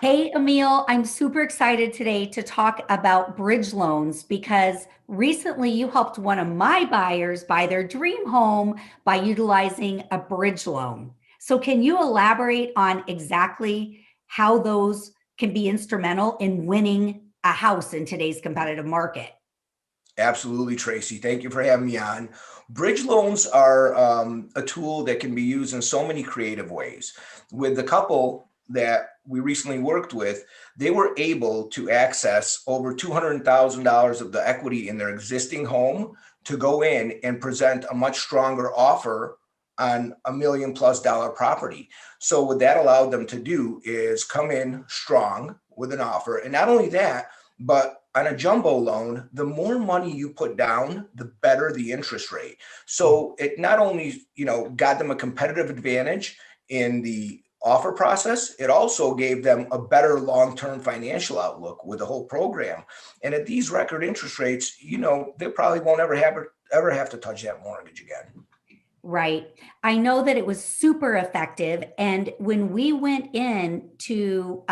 Hey, Emil, I'm super excited today to talk about bridge loans because recently you helped one of my buyers buy their dream home by utilizing a bridge loan. So, can you elaborate on exactly how those can be instrumental in winning a house in today's competitive market? Absolutely, Tracy. Thank you for having me on. Bridge loans are a tool that can be used in so many creative ways. With the couple that we recently worked with, they were able to access over $200,000 of the equity in their existing home to go in and present a much stronger offer on $1 million+ property. So, what that allowed them to do is come in strong with an offer. And not only that, but on a jumbo loan, the more money you put down, the better the interest rate. So it not only, got them a competitive advantage in the offer process, it also gave them a better long-term financial outlook with the whole program. And at these record interest rates, they probably won't ever have to touch that mortgage again. Right. I know that it was super effective. And when we went in to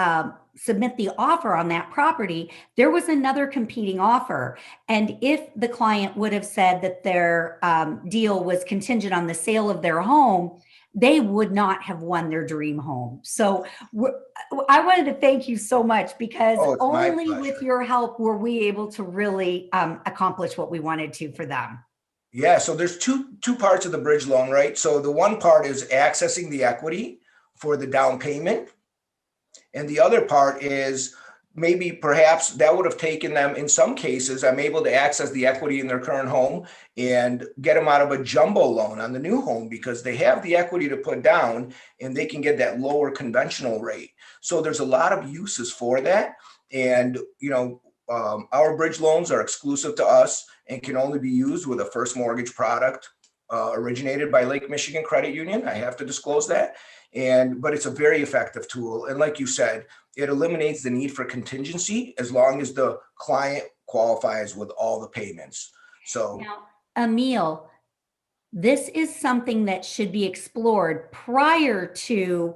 submit the offer on that property, there was another competing offer. And if the client would have said that their deal was contingent on the sale of their home, they would not have won their dream home. So I wanted to thank you so much because Oh, it's my only with pleasure. your help were we able to really accomplish what we wanted to for them. Yeah, so there's two parts of the bridge loan, right? So the one part is accessing the equity for the down payment. And the other part is maybe perhaps that would have taken them, in some cases, I'm able to access the equity in their current home and get them out of a jumbo loan on the new home because they have the equity to put down and they can get that lower conventional rate. So there's a lot of uses for that. And, our bridge loans are exclusive to us and can only be used with a first mortgage product originated by Lake Michigan Credit Union. I have to disclose that. But it's a very effective tool. And like you said, it eliminates the need for contingency as long as the client qualifies with all the payments. So Now, Emil, this is something that should be explored prior to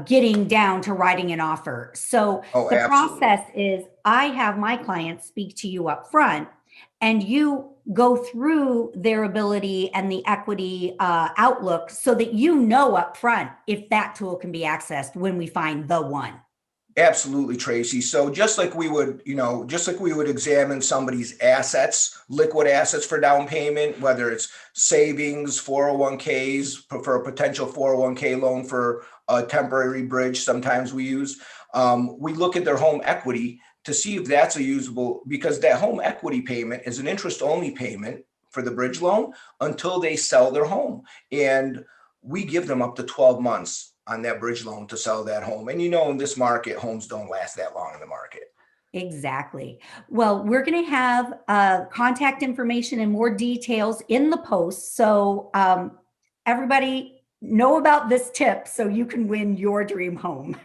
getting down to writing an offer. So oh, the absolutely. process is I have my clients speak to you up front and you go through their ability and the equity outlook so that you know up front if that tool can be accessed when we find the one. Absolutely, Tracy. So just like we would examine somebody's assets, liquid assets for down payment, whether it's savings, 401ks, for a potential 401k loan for a temporary bridge, sometimes we look at their home equity to see if that's a usable, because that home equity payment is an interest only payment for the bridge loan until they sell their home. And we give them up to 12 months on that bridge loan to sell that home. And in this market, homes don't last that long in the market. Exactly. Well, we're going to have contact information and more details in the post. So everybody know about this tip so you can win your dream home.